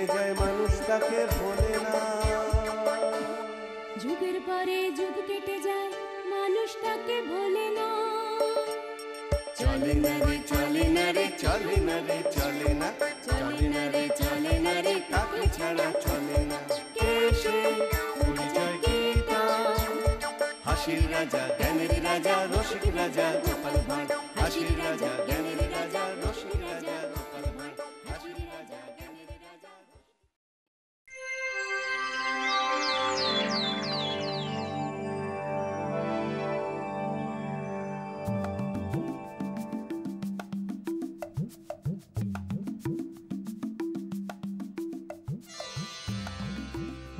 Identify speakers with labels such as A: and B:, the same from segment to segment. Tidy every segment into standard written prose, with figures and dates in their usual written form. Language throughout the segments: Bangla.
A: কেটে যায় মানুষ তাকে ভোলে না।
B: যুগের পরে যুগ কেটে যায় মানুষ তাকে ভোলে না।
A: চলে না রে চলে না রে চলে না রে চলে না, চলে না রে চলে না রে কাকে ছাড়া চলে না। কে সে পরিচয় কি তার? হাসির রাজা জ্ঞানের রাজা রসিক রাজা গোপাল ভাঁড়। হাসির রাজা জ্ঞানের রাজা রসিক রাজা গোপাল ভাঁড়। হাসির রাজা জ্ঞানের রাজা।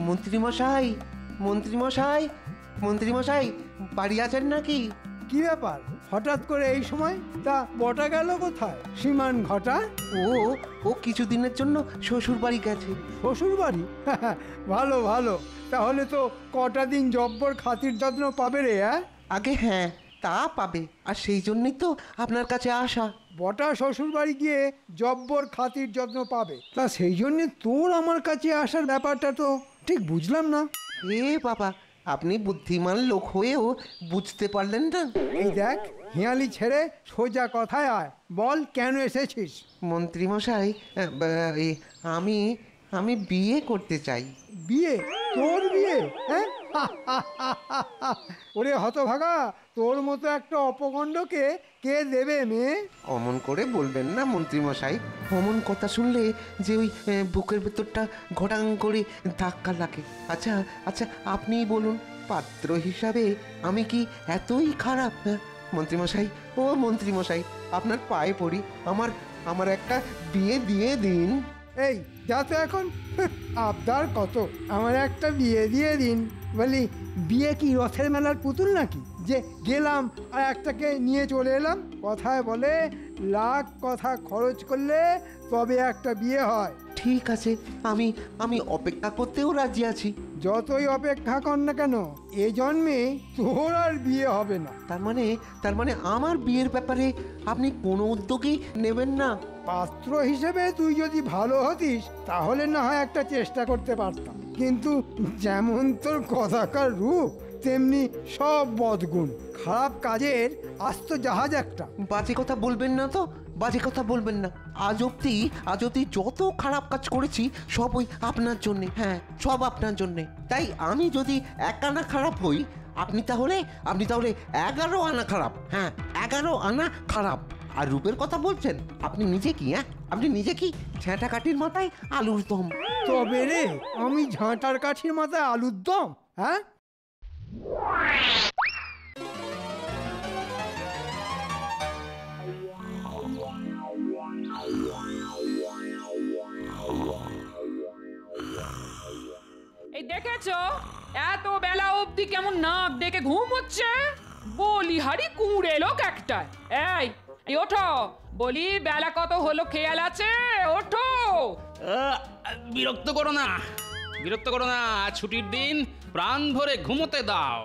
C: মন্ত্রীমশাই, মন্ত্রীমশাই, মন্ত্রীমশাই, বাড়ি আছেন নাকি?
D: কি ব্যাপার হঠাৎ করে এই সময়? তা বটা গেল কোথায়? সীমান ঘটা?
C: ও ও কিছুদিনের জন্য শ্বশুর বাড়ি গেছে।
D: শ্বশুর বাড়ি? ভালো ভালো, তাহলে তো কটা দিন জব্বর খাতির যত্ন পাবে রে।
C: আগে হ্যাঁ, তা পাবে, আর সেই জন্যই তো আপনার কাছে আসা।
D: বটা শ্বশুর বাড়ি গিয়ে জব্বর খাতির যত্ন পাবে, তা সেই জন্যে তোর আমার কাছে আসার ব্যাপারটা তো ঠিক বুঝলাম না।
C: এ বাবা, আপনি বুদ্ধিমান লোক হয়েও বুঝতে পারলেন না?
D: এই দেখ, হিয়ালি ছেড়ে সোজা কথায় আয়, বল কেন এসেছিস?
C: মন্ত্রীমশাই, আমি আমি বিয়ে করতে চাই।
D: বিয়ে? তোর বিয়ে? হ্যাঁ? ওরে হতভাগা, তোর মতো একটা অপগণ্ডকে কে দেবে মেয়ে?
C: অমন করে বলবেন না মন্ত্রীমশাই, অমন কথা শুনলে যে ওই বুকের ভেতরটা ঘটাং করে ধাক্কা লাগে। আচ্ছা আচ্ছা, আপনিই বলুন, পাত্র হিসাবে আমি কি এতই খারাপ? মন্ত্রীমশাই, ও মন্ত্রীমশাই, আপনার পায়ে পড়ি, আমার একটা বিয়ে দিয়ে দিন।
D: এই যা তো এখন, আবদার কত, আমার একটা বিয়ে দিয়ে দিন বলি? বিয়ে কি রথের মেলার পুতুল নাকি যে গেলাম আর একটাকে নিয়ে চলে এলাম? কথায় বলে লাখ কথা খরচ করলে তবে একটা বিয়ে হয়।
C: ঠিক আছে, আমি অপেক্ষা করতেও রাজি আছি।
D: যতই অপেক্ষা কর না কেন, এ জন্মে তোর আর বিয়ে হবে না।
C: তার মানে আমার বিয়ের ব্যাপারে আপনি কোনো উদ্যোগই নেবেন না?
D: পাত্র হিসেবে তুই যদি ভালো হতিস তাহলে না হয় একটা চেষ্টা করতে পারতাম, কিন্তু যেমন তোর কথাকার রূপ তেমনি সব বদগুণ, খারাপ কাজের আস্ত জাহাজ একটা।
C: বাজে কথা বলবেন না তো, বাজে কথা বলবেন না। আজ অব্দি যত খারাপ কাজ করেছি সব ওই আপনার জন্যে। হ্যাঁ, সব আপনার জন্যে। তাই আমি যদি এক আনা খারাপ হই, আপনি তাহলে 11 আনা খারাপ। হ্যাঁ, 11 আনা খারাপ। আর রূপের কথা বলছেন, আপনি নিজে কি? আপনি নিজে কি ঝাঁটা কাঠির মাথায় আলুর দম?
D: তবে রে, আমি ঝাঁটার কাঠির মাথায় আলুর দম? হ্যাঁ,
E: এই দেখেছো এত বেলা অবধি কেমন নাক ডেকে ঘুম হচ্ছে? বলিহারি কুঁড়ে লোক একটা। এই এই ওঠো, বলি বেলা কত হলো খেয়াল আছে? ওঠো।
F: বিরক্ত করো না, বিরক্ত করো না, ছুটির দিন, প্রাণ ভরে ঘুমোতে দাও।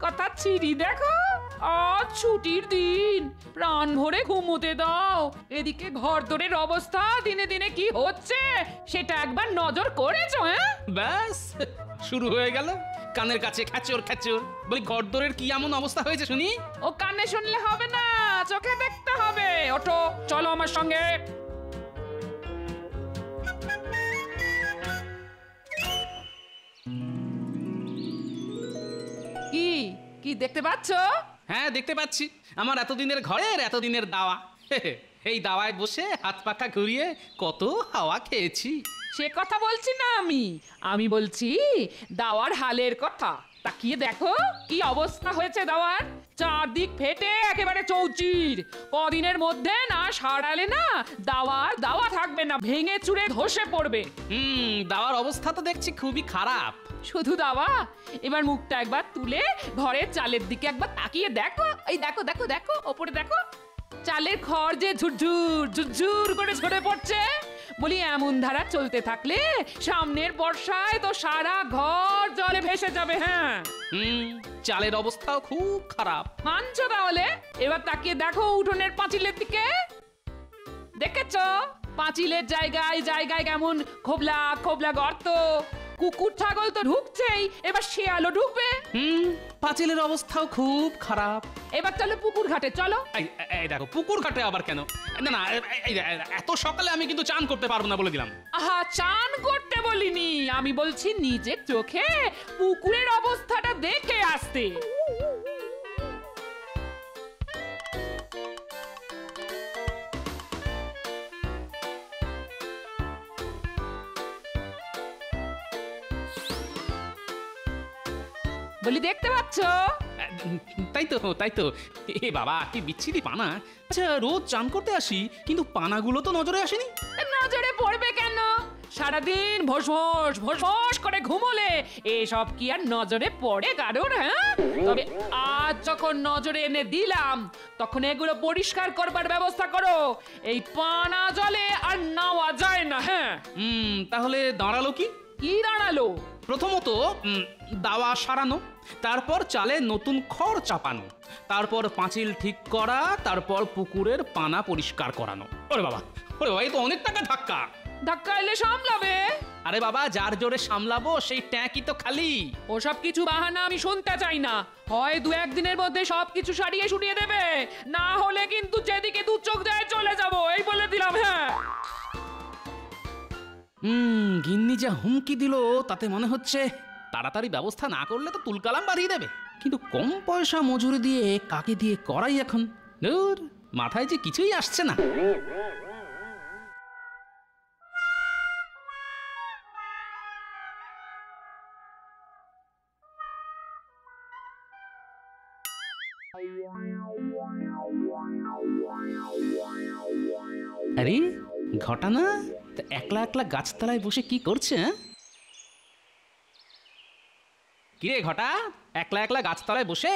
E: কথা ছিড়ি দেখো, আজ ছুটির দিন, প্রাণ ভরে ঘুমোতে দাও। এদিকে ঘর দরের অবস্থা দিনে দিনে কি হচ্ছে সেটা একবার নজর করেছো?
F: ব্যাস শুরু হয়ে গেল কানের কাছে খ্যাচর খ্যাচর। বলি ঘরদোরের কি এমন অবস্থা হয়েছে শুনি?
E: ও কানে শুনলে হবে না, চোখে দেখতে হবে। ওঠো, চলো আমার সঙ্গে। কি কি দেখতে পাচ্ছ?
F: হ্যাঁ, দেখতে পাচ্ছি। আমার এতদিনের ঘরের এতদিনের দাওয়া। এই দাওয়ায় বসে হাত পাখা ঘুরিয়ে কত হাওয়া খেয়েছি।
E: সে কথা বলছি না আমি বলছি দাওয়ার হালের কথা। তাকিয়ে দেখো কি অবস্থা হয়েছে দাওয়ার, চারদিক ফেটে একেবারে চৌচির। কদিনের মধ্যে না সারালে না দাওয়া থাকবে না, ভেঙে চুরে ধসে পড়বে।
F: দাওয়ার অবস্থা তো দেখছি খুবই খারাপ।
E: শুধু দাওয়া, এবার মুখটা একবার তুলে ঘরের চালের দিকে একবার তাকিয়ে দেখো। এই দেখো দেখো দেখো, ওপরে দেখো, চালের খড় যে ঝুরঝুর ঝুরঝুর করে ঝরে পড়ছে। বলি এমন ধারা চলতে থাকলে সামনের বর্ষায় তো সারা ঘর জলে ভেসে যাবে। হ্যাঁ,
F: চালের অবস্থাও খুব খারাপ।
E: মানছো তাহলে? এবার তাকিয়ে দেখো উঠোনের পাঁচিলের দিকে, দেখেছো পাঁচিলের জায়গায় জায়গায় কেমন খোবলা খোবলা গর্ত, কুকুর ছাগল তো ঢুকছেই, এবার শিয়ালও ঢুকবে।
F: পাঁচিলের অবস্থাও খুব খারাপ।
E: এবার চলো পুকুর ঘাটে, চলো।
F: এই দেখো, পুকুর ঘাটে আবার কেন? না না, এত সকালে আমি কিন্তু চান করতে পারবো না বলে দিলাম।
E: আহা, চান করতে বলিনি, আমি বলছি নিজের চোখে পুকুরের অবস্থাটা দেখে আসতে। বলি দেখতে পাচ্ছ?
F: তাই তো, তাই তো। এ বাবা, কি বিচ্ছিরি পানা। আচ্ছা, রোজ চান করতে আসি, কিন্তু পানাগুলো তো নজরে আসেনি।
E: নজরে পড়বে কেন? সারাদিন ভোস ভোস ভোস ভোস করে ঘুমোলে এসব কি আর নজরে পড়ে কারোর? হ্যাঁ, তবে আজ যখন নজরে এনে দিলাম, তখন এগুলো পরিষ্কার করবার ব্যবস্থা করো। এই পানা জলে আর নাওয়া যায় না। হ্যাঁ,
F: তাহলে দাঁড়ালো কি?
E: কি দাঁড়ালো?
F: প্রথমত দাওয়া সারানো, তারপর চালে নতুন খড় চাপানো, তারপর পাঁচিল ঠিক করা, তারপর পুকুরের পানা পরিষ্কার করানো। ওরে বাবা, ওরে বাবা, এই তো অনেক টাকা ধাক্কা।
E: ধাক্কা এলে সামলাবে?
F: আরে বাবা, যার জোরে সামলাবো সেই ট্যাঁকি তো খালি।
E: ওসব কিছু বাহানা আমি শুনতে চাই না। হয় দু একদিনের মধ্যে সবকিছু সারিয়ে সুরিয়ে দেবে, না হলে কিন্তু যেদিকে দু চোখ যায় চলে যাব, এই বলে দিলাম। হ্যাঁ,
F: গিন্নি যা হুমকি দিল তাতে মনে হচ্ছে তাড়াতাড়ি ব্যবস্থা না করলে তো তুলকালাম বাড়িয়ে দেবে। কিন্তু কম পয়সা মজুরি দিয়ে কাকে দিয়ে করাই এখন? ধুর, মাথায় যে কিছুই আসছে না। আরে ঘটনা তো একলা একলা গাছতলায় বসে কি করছে? কিরে ঘটা, একলা একলা গাছতলায় বসে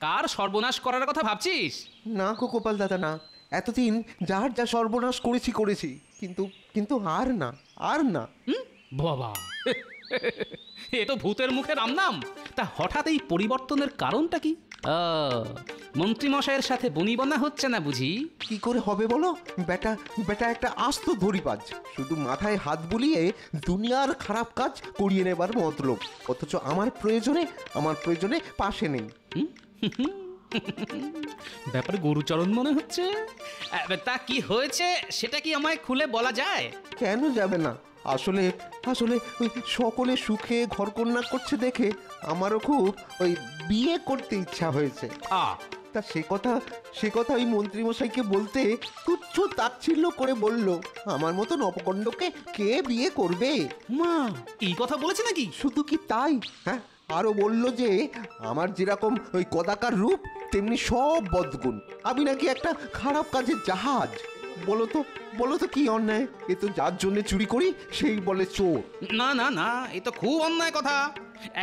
F: কার সর্বনাশ করার কথা ভাবছিস?
C: না গো গোপাল দাদা, না। এতদিন যার যা সর্বনাশ করেছি, কিন্তু কিন্তু আর না, আর না।
F: বাবা, এ তো ভূতের মুখে রাম নাম। তা হঠাৎ এই পরিবর্তনের কারণটা কি? মন্ত্রীমশাইয়ের সাথে বনিবনা হচ্ছে না বুঝি?
C: কি করে হবে বলো? বেটা বেটা একটা আস্ত ধরিবাজ, শুধু মাথায় হাত বুলিয়ে দুনিয়ার খারাপ কাজ করিয়ে নেবার মতলব, অথচ আমার প্রয়োজনে পাশে নেই।
F: ব্যাপারে গরুচরণ মনে হচ্ছে। তা কি হয়েছে সেটা কি আমায় খুলে বলা যায়?
C: কেন যাবে না? আসলে ওই সকলে সুখে ঘরকন্যা করছে দেখে আমারও খুব ওই বিয়ে করতে ইচ্ছা হয়েছে। তা সে কথা ওই মন্ত্রীমশাইকে বলতে তুচ্ছ তাচ্ছিল্য করে বলল, আমার মতন অপকণ্ডকে কে বিয়ে করবে?
F: মা, এই কথা বলেছে নাকি?
C: শুধু কি তাই, হ্যাঁ, আরো বলল যে আমার যেরকম ওই কদাকার রূপ তেমনি সব বদগুণ, আমি নাকি একটা খারাপ কাজের জাহাজ। বলো তো কি অন্যায়? এ তো যার জন্য চুরি করি সেই বলে চোর।
F: না না না, এ তো খুব অন্যায় কথা।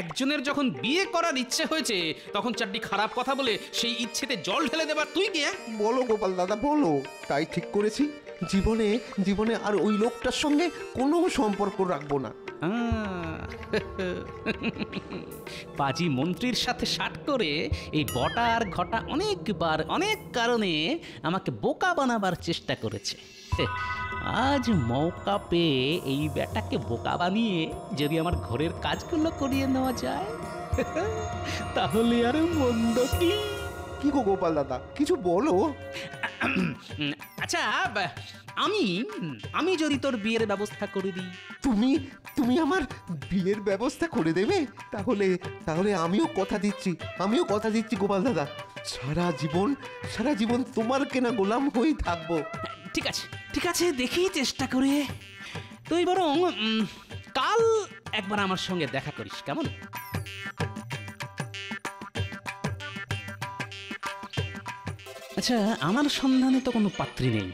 F: একজনের যখন বিয়ে করার ইচ্ছে হয়েছে তখন চারটি খারাপ কথা বলে সেই ইচ্ছেতে জল ঢেলে দেবার তুই কে?
C: বলো গোপাল দাদা, বলো। তাই ঠিক করেছি, জীবনে আর ওই লোকটার সঙ্গে কোনো সম্পর্ক রাখবো না।
F: পাজি মন্ত্রীর সাথে শাট করে এই বটা আর ঘটা অনেকবার অনেক কারণে আমাকে বোকা বানাবার চেষ্টা করেছে। আজ মৌকা পেয়ে এই বেটাকে বোকা বানিয়ে যদি আমার ঘরের কাজগুলো করিয়ে নেওয়া যায় তাহলে আর মন্দ কি?
C: কি গো গোপাল দাদা, কিছু বলো।
F: আচ্ছা, আমি যদি তোর বিয়ের ব্যবস্থা করে দিই?
C: তুমি আমার বিয়ের ব্যবস্থা করে দেবে? তাহলে আমিও কথা দিচ্ছি গোপাল দাদা, সারা জীবন তোমার কেনা গোলাম হয়েই থাকবো।
F: ঠিক আছে, দেখি চেষ্টা করে। তুই বরং কাল একবার আমার সঙ্গে দেখা করিস, কেমন? আচ্ছা, আমার সন্ধানে তো কোনো পাত্রী নেই,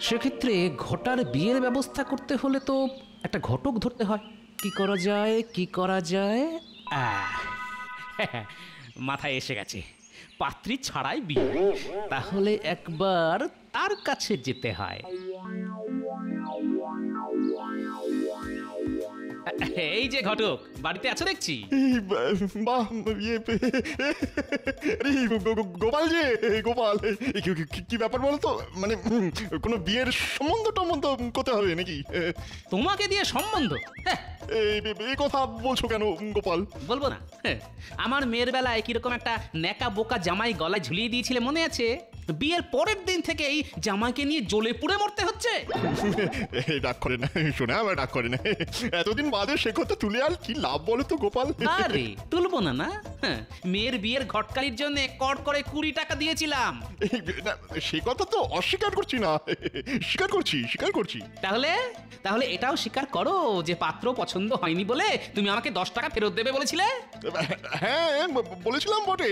F: সেক্ষেত্রে ঘটার বিয়ের ব্যবস্থা করতে হলে তো একটা ঘটক ধরতে হয়। কি করা যায়? মাথায় এসে গেছে, পাত্রী ছাড়াই বিয়ে। তাহলে একবার তার কাছে যেতে হয়। এই যে ঘটক, বাড়িতে আছো দেখছি।
G: এই বাহ, ইয়ে আরে গোপাল যে, গোপাল কি ব্যাপার বলো তো? মানে কোনো বিয়ের সম্বন্ধ টম্বন্ধ করতে হবে নাকি?
F: তোমাকে দিয়ে সম্বন্ধ? হ্যাঁ,
G: এই কথা বলছো কেন গোপাল?
F: বলবো না? আমার মেয়ের বেলায় কিরকম একটা ন্যাকা বোকা জামাই গলায় ঝুলিয়ে দিয়েছিলে মনে আছে? বিয়ের পরের দিন থেকেই জামাইকে নিয়ে জ্বলে পুড়ে মরতে হচ্ছে।
G: ডাক করে না, শোনা আমার ডাক করে না। এতদিন বাদে সে কথা তুলে আর কি লাভ বলো তো গোপাল?
F: আরে তুলবো না না? মেয়ের বিয়ের ঘটকালির জন্য কর করে 20 টাকা দিয়েছিলাম।
G: সে কথা তো অস্বীকার করছি না, স্বীকার করছি।
F: তাহলে এটাও স্বীকার করো যে পাত্র পছন্দ হয়নি বলে তুমি আমাকে 10 টাকা ফেরত দেবে বলেছিলে।
G: হ্যাঁ বলেছিলাম বটে,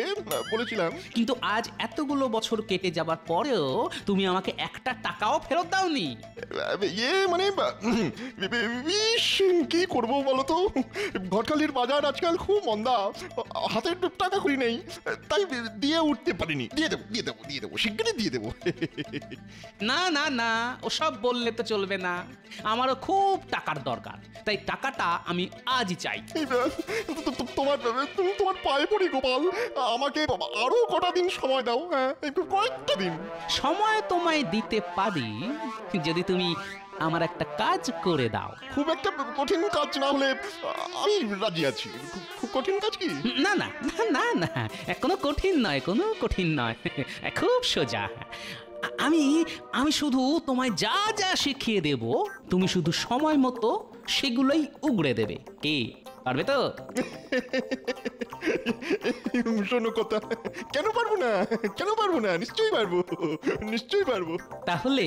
G: বলেছিলাম।
F: কিন্তু আজ এতগুলো বছর কেটে যাবার পরেও তুমি আমাকে 1 টাকাও ফেরত দাওনি।
G: ইয়ে মানে কি করবো বলো তো? ঘটকালির বাজার আজকাল খুব মন্দা, হাতের টাকা করি নেই, তাই দিয়ে উঠতে পারিনি। দিয়ে দেবো শিগগিরই দিয়ে দেবো।
F: না না না, ওসব বললে তো চলবে না। আমারও খুব টাকার দরকার, তাই টাকাটা আমি আজই চাই।
G: তোমার পায়ে পড়ি গোপাল, আমাকে আরো কটা দিন সময় দাও। হ্যাঁ, কয়েকটা দিন
F: সময় তোমায় দিতে পারি যদি তুমি আমার একটা কাজ করে দাও।
G: খুব একটা কঠিন কাজ না হলে আমি রাজি আছি। খুব কঠিন কাজ কি?
F: না না না না না, কোনো কঠিন নয়, খুব সোজা। আমি শুধু তোমায় যা যা শিখিয়ে দেব, তুমি শুধু সময় মতো সেগুলোই উগড়ে দেবে। কি পারবে তো?
G: শোনো কথা, কেন পারবো না? নিশ্চয়ই পারবো।
F: তাহলে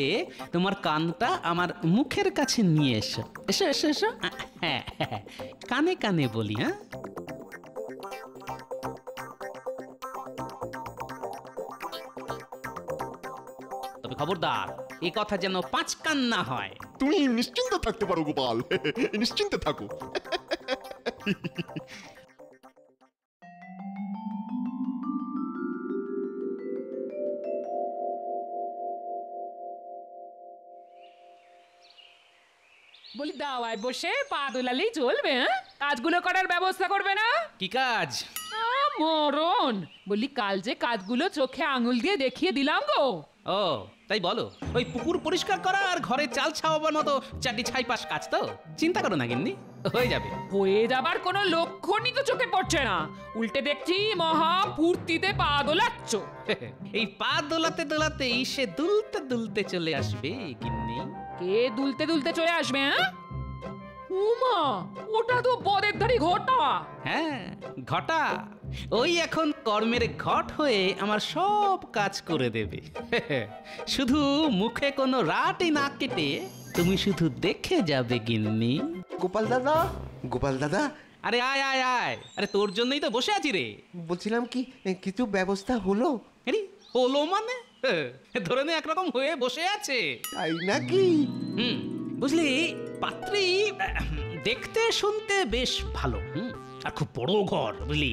F: তোমার কানটা আমার মুখের কাছে নিয়ে এসো। এসো। হ্যাঁ, কানে কানে বলি। হ্যাঁ, তবে খবরদার, এ কথা যেন 5 কান না হয়।
G: তুমি নিশ্চিন্ত থাকতে পারো গোপাল, নিশ্চিন্তে থাকো।
E: বলি দাওয়ায় বসে পা দোলালেই চলবে? হ্যাঁ, কাজগুলো করার ব্যবস্থা করবে না?
F: কি কাজ?
E: মরণ! বলি কাল যে কাজগুলো চোখে আঙুল দিয়ে দেখিয়ে দিলাম গো।
F: ও তাই বলো? ওই পুকুর পরিষ্কার করা আর ঘরে চাল ছাওয়াবার মতো 4টি ছাইপাশ কাজ তো? চিন্তা করো না গিন্নি, হয়ে যাবে।
E: হয়ে যাবার কোনো লক্ষণই তো চোখে পড়ছে না, উল্টে দেখছি মহা ফুর্তিতে পা দোলাচ্ছ।
F: এই পা দোলাতে দোলাতেই সে দুলতে দুলতে চলে আসবে গিন্নি।
E: কে দুলতে দুলতে চলে আসবে? হ্যাঁ, উমা, ওটা তো বদের ধারি ঘটা।
F: হ্যাঁ, ঘটা। ওই এখন কর্মের ঘট হয়ে আমার সব কাজ করে দেবে। শুধু মুখে কোনো রাটই না কেটে তুমি শুধু দেখে যাবে গিন্নি।
C: গোপাল দাদা,
F: আরে আয়। আরে তোর জন্যই তো বসে আছি রে।
C: বলছিলাম কি কিছু ব্যবস্থা হলো?
F: আরে হলো মানে? ধরে নে একরকম হয়ে বসে আছে।
C: তাই নাকি?
F: বুঝলি, পাত্রী দেখতে শুনতে বেশ ভালো, আর খুব বড় ঘর, বুঝলি।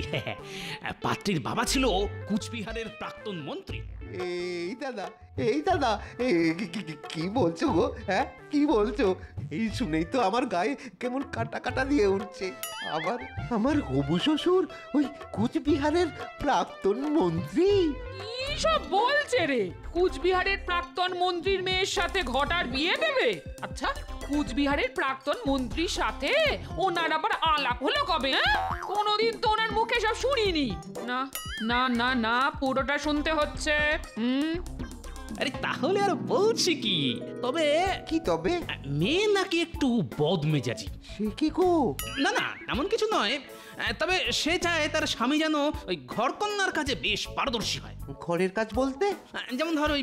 F: পাত্রীর বাবা ছিল কুচবিহারের প্রাক্তন মন্ত্রী।
C: এই দাদা কি বলছো গো? হ্যাঁ, কি বলছো? এই শুনেই তো আমার গায়ে কেমন কাটা দিয়ে উঠছে। আমার হবু শ্বশুর ওই কুচবিহারের প্রাক্তন মন্ত্রী?
E: কি সব বলছে রে? কুচবিহারের প্রাক্তন মন্ত্রীর মেয়ের সাথে ঘটার বিয়ে দেবে? আচ্ছা, কুচবিহারের প্রাক্তন মন্ত্রীর সাথে ওনার আবার আলাপ হলো কবে? কোনোদিন তো ওনার মুখে সব শুনিনি। না না না না, পুরোটা শুনতে হচ্ছে।
F: আরে তাহলে আর বলছি কি, তবে মেয়ে নাকি একটু বদমেজাজি।
C: সে কি গো?
F: না না, এমন কিছু নয়, তবে সে চায় তার স্বামী যেন ওই ঘরকন্যার কাজে বেশ পারদর্শী হয়।
C: ঘরের কাজ বলতে?
F: যেমন ধর ওই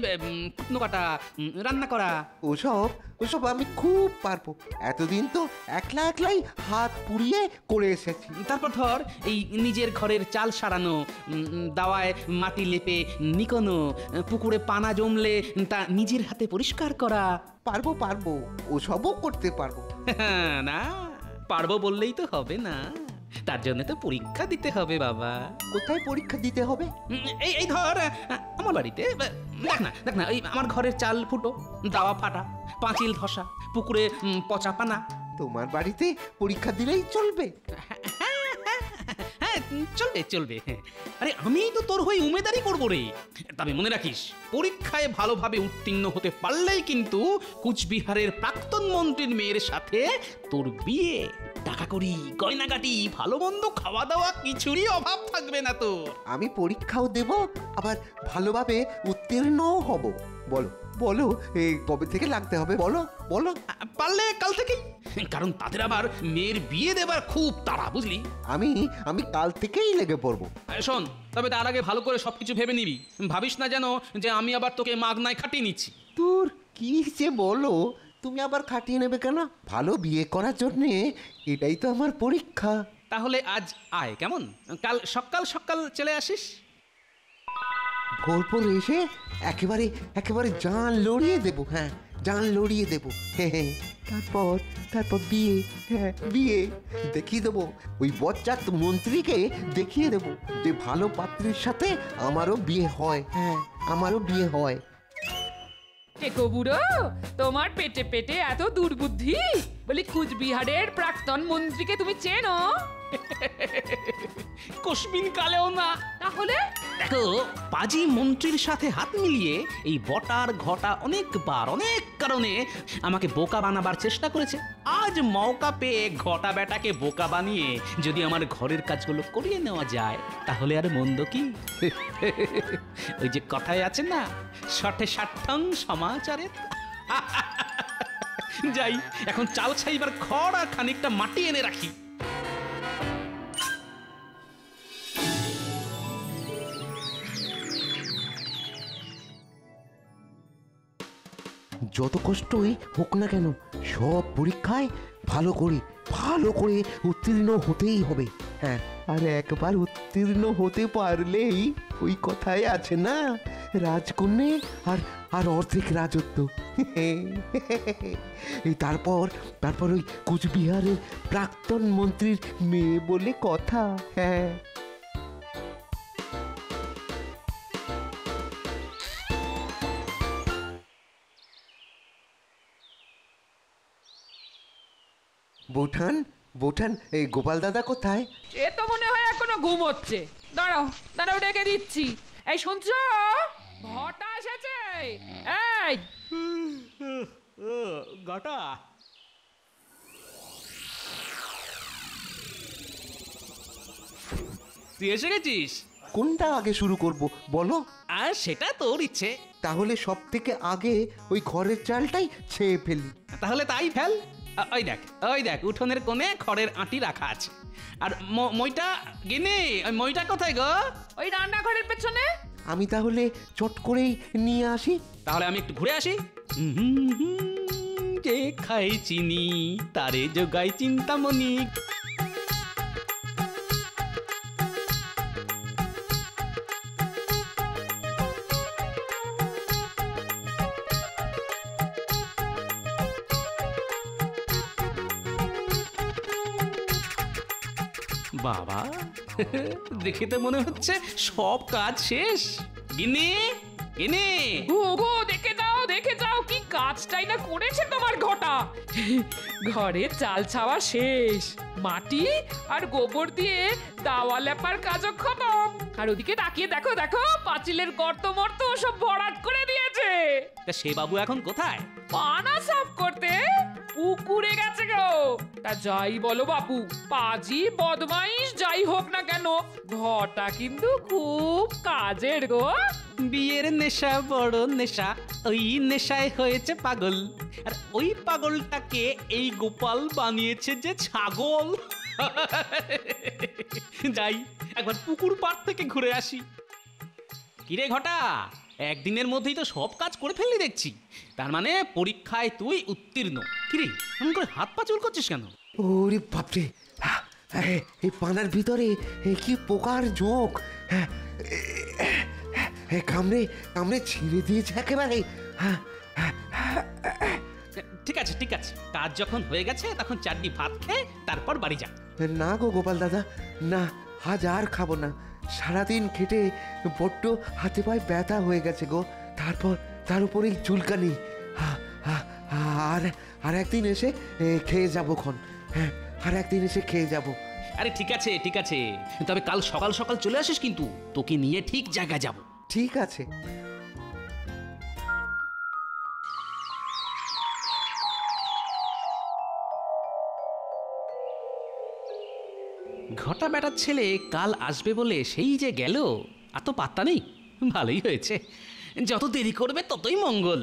F: কুটনো কাটা, রান্না করা।
C: ওসব আমি খুব পারবো। এতদিন তো একলাই হাত পুড়িয়ে করে এসেছি।
F: তারপর ধর এই নিজের ঘরের চাল সারানো, দাওয়ায় মাটি লেপে নিকোনো, পুকুরে পানা জমলে তা নিজের হাতে পরিষ্কার করা।
C: পারবো, ওসবও করতে পারবো।
F: না, পারবো বললেই তো হবে না, তার জন্য তো পরীক্ষা দিতে হবে বাবা।
C: কোথায় পরীক্ষা দিতে হবে?
F: এই ধর আমার বাড়িতে দেখ না ওই আমার ঘরের চাল ফুটো, দাওয়া ফাটা, পাঁচিল ধসা, পুকুরে পচা পানা,
C: তোমার বাড়িতে পরীক্ষা দিলেই চলবে?
F: হ্যাঁ চলবে চলবে। আরে আমিই তো তোর হয়ে উমেদারি করবো রে। তবে মনে রাখিস, পরীক্ষায় ভালোভাবে উত্তীর্ণ হতে পারলেই কিন্তু কুচবিহারের প্রাক্তন মন্ত্রীর মেয়ের সাথে তোর বিয়ে। টাকা করি, গয়নাগাটি, ভালো মন্দ, খাওয়া দাওয়া কিছুরই অভাব থাকবে না তোর।
C: আমি পরীক্ষাও দেব, আবার ভালোভাবে উত্তীর্ণও হব। বলো বলো, এই কবে থেকে লাগতে হবে বলো বলো।
F: পারলে কাল থেকেই, কারণ তাদের আবার মেয়ের বিয়ে দেবার খুব তাড়া, বুঝলি।
C: আমি কাল থেকেই লেগে পড়বো।
F: শোন, তবে তার আগে ভালো করে সবকিছু ভেবে নিবি। ভাবিস না যেন যে আমি আবার তোকে মাগনায় খাটিয়ে নিচ্ছি।
C: তোর কি যে বলো, তুমি আবার খাটিয়ে নেবে কেন? ভালো বিয়ে করার জন্যে এটাই তো আমার পরীক্ষা।
F: তাহলে আজ আয়, কেমন? কাল সকাল সকাল চলে আসিস।
C: ভোর ভোর এসে একেবারে একেবারে জান লড়িয়ে দেবো। হ্যাঁ, জান লড়িয়ে দেবো। হ্যাঁ, তারপর বিয়ে। হ্যাঁ, বিয়ে দেখিয়ে দেবো। ওই বজ্জাত মন্ত্রীকে দেখিয়ে দেবো যে ভালো পাত্রীর সাথে আমারও বিয়ে হয়। হ্যাঁ, আমারও বিয়ে হয়।
E: এগো বুড়ো, তোমার পেটে পেটে এত দুর্বুদ্ধি? বলি কুচবিহারের প্রাক্তন মন্ত্রীকে তুমি চেনো?
F: কসমিন কালেও না।
E: তাহলে
F: দেখো, পাজি মন্ত্রীর সাথে হাত মিলিয়ে এই বটার ঘটা অনেকবার অনেক কারণে আমাকে বোকা বানাবার চেষ্টা করেছে। আজ মৌকা পেয়ে ঘটা বেটাকে বোকা বানিয়ে যদি আমার ঘরের কাজগুলো করিয়ে নেওয়া যায়, তাহলে আর মন্দ কি? ওই যে কথায় আছে না, শঠে ষাট্ঠং সমাচারে। যাই, এখন চাল ছাইবার খড় আর খানিকটা মাটি এনে রাখি।
C: যত কষ্টই হোক না কেন, সব পরীক্ষায় ভালো করে উত্তীর্ণ হতেই হবে। হ্যাঁ, আর একবার উত্তীর্ণ হতে পারলেই ওই কথাই আছে না, রাজকন্যে আর অর্ধেক রাজত্ব। এই তারপর ওই কুচবিহারের প্রাক্তন মন্ত্রীর মেয়ে বলে কথা। হ্যাঁ, বোঠান এই গোপাল দাদা কোথায়?
E: এ তো মনে হয় এখনো ঘুমোচ্ছে। দাঁড়াও ডেকে দিচ্ছি। এই শুনছো, ঘটা এসেছে। এই
F: ঘটা, তুই এসে গেছিস?
C: কোনটা আগে শুরু করব বলো?
F: আর সেটা তোর ইচ্ছে।
C: তাহলে সব থেকে আগে ওই ঘরের চালটাই ছেয়ে ফেলি।
F: তাহলে তাই ফেল। ওই দেখ উঠোনের কোণে খড়ের আঁটি রাখা আছে। আর মইটা গিনি, ওই মইটা কোথায় গো?
E: ওই রান্নাঘরের পেছনে।
C: আমি তাহলে চট করেই নিয়ে আসি।
F: তাহলে আমি একটু ঘুরে আসি। যে খাই চিনি তারে যোগাই চিন্তামণি। বাবা, দেখে তো মনে হচ্ছে সব কাজ শেষ। গিন্নি, গিন্নি,
E: গো দেখে যাও কি কাজটাই না করেছে তোমার ঘটা। ঘরে চাল ছাওয়া শেষ, মাটি আর গোবর দিয়ে দাওয়া লেপার কাজও খতম। আর ওদিকে তাকিয়ে দেখো পাঁচিলের গর্ত মর্ত সব ভরাট করে দিয়েছে।
F: তা সে বাবু এখন কোথায়?
E: পানা সাফ করতে পুকুরে গেছে গো। তা যাই বলো বাপু, পাজি বদমাইশ যাই হোক না কেন, ঘটা কিন্তু খুব কাজের গো।
F: বিয়ের নেশা বড় নেশা, ওই নেশায় হয়েছে পাগল। আর ওই পাগলটাকে এই গোপাল বানিয়েছে যে ছাগল। যাই, একবার পুকুর পাড় থেকে ঘুরে আসি। কিরে ঘটা, একদিনের মধ্যেই তো সব কাজ করে ফেললি দেখছি। তার মানে পরীক্ষায় তুই উত্তীর্ণ। কিরে, এমন করে হাত পা চুল করছিস কেন?
C: ওরে বাপরে, এই পানার ভিতরে কি পোকার ঝোঁক! কামড়ে ছিঁড়ে দিয়েছে একেবারে।
F: ঠিক আছে, কাজ যখন হয়ে গেছে তখন চারটি ভাত খেয়ে তারপর বাড়ি যা।
C: না গো গোপাল দাদা, না, আজ আর খাবো না। সারাদিন খেটে বড্ড হাতে পায়ে ব্যথা হয়ে গেছে গো। তার উপরে চুলকানি। আর আর একদিন এসে খেয়ে যাবো খন। হ্যাঁ, আর একদিন এসে খেয়ে যাব।
F: আরে ঠিক আছে ঠিক আছে, তবে কাল সকাল সকাল চলে আসিস কিন্তু, তোকে নিয়ে ঠিক জায়গায় যাব।
C: ঠিক আছে।
F: ঘটা বেটার ছেলে কাল আসবে বলে সেই যে গেল, আর তো পাত্তা নেই। ভালোই হয়েছে, যত দেরি করবে ততই মঙ্গল।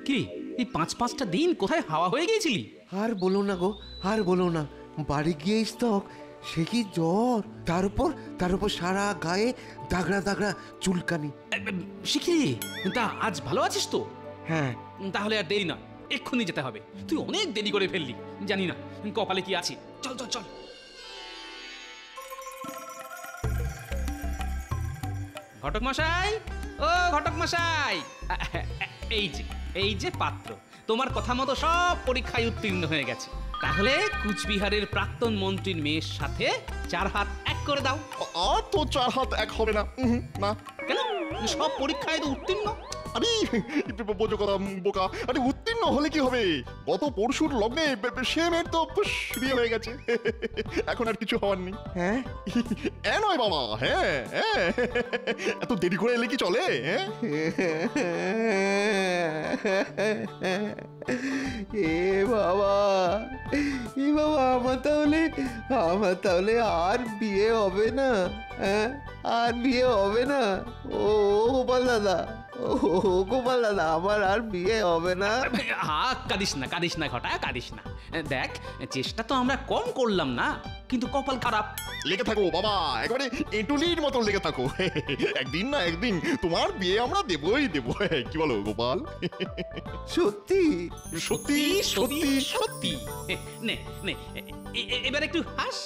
F: কি এই 5-5টা দিন কোথায় হাওয়া হয়ে গিয়েছিলি?
C: আর বলো না গো, আর বলো না। বাড়ি গিয়ে স্তক সে কি জ্বর, তার উপর সারা গায়ে দাগড়া দাগড়া চুলকানি।
F: শিখি, তা আজ ভালো আছিস তো?
C: হ্যাঁ।
F: তাহলে আর দেরি না, এক্ষুনি যেতে হবে। তুই অনেক দেরি করে ফেললি, জানি না কপালে কি আছে। চল চল চল। ঘটক মশাই, ও ঘটক মশাই, এই যে পাত্র, তোমার কথা মতো সব পরীক্ষায় উত্তীর্ণ হয়ে গেছে। তাহলে কুচবিহারের প্রাক্তন মন্ত্রীর মেয়ের সাথে 4 হাত এক করে দাও।
G: আর তো 4 হাত এক হবে না। না।
F: কেন? সব পরীক্ষায় তো উত্তীর্ণ।
G: আরে বোঝো কথা বোকা, আরে উত্তীর্ণ হলে কি হবে? গত পরশুর লগ্নে সে মেয়ের তো বিয়ে হয়ে গেছে, এখন আর কিছু হওয়ার নেই।
C: হ্যাঁ
G: নয় বাবা, হ্যাঁ হ্যাঁ, এত দেরি করে এলে কি চলে?
C: এ বাবা, আমার তাহলে আর বিয়ে হবে না? হ্যাঁ, আর বিয়ে হবে না? ও গোপাল দাদা, আমার আর বিয়ে হবে না।
F: কাঁদিস না ঘটা, কাঁদিস না। দেখ, চেষ্টা তো আমরা কম করলাম না, কিন্তু কপাল খারাপ।
G: লেগে থাকো বাবা, একবারে এঁটুলির মতো লেগে থাকো। একদিন না একদিন তোমার বিয়ে আমরা দেবই দেব। কি বলো গোপাল?
C: সত্যি
G: সত্যি সত্যি
F: সত্যি। নে নে, এবার একটু হাস।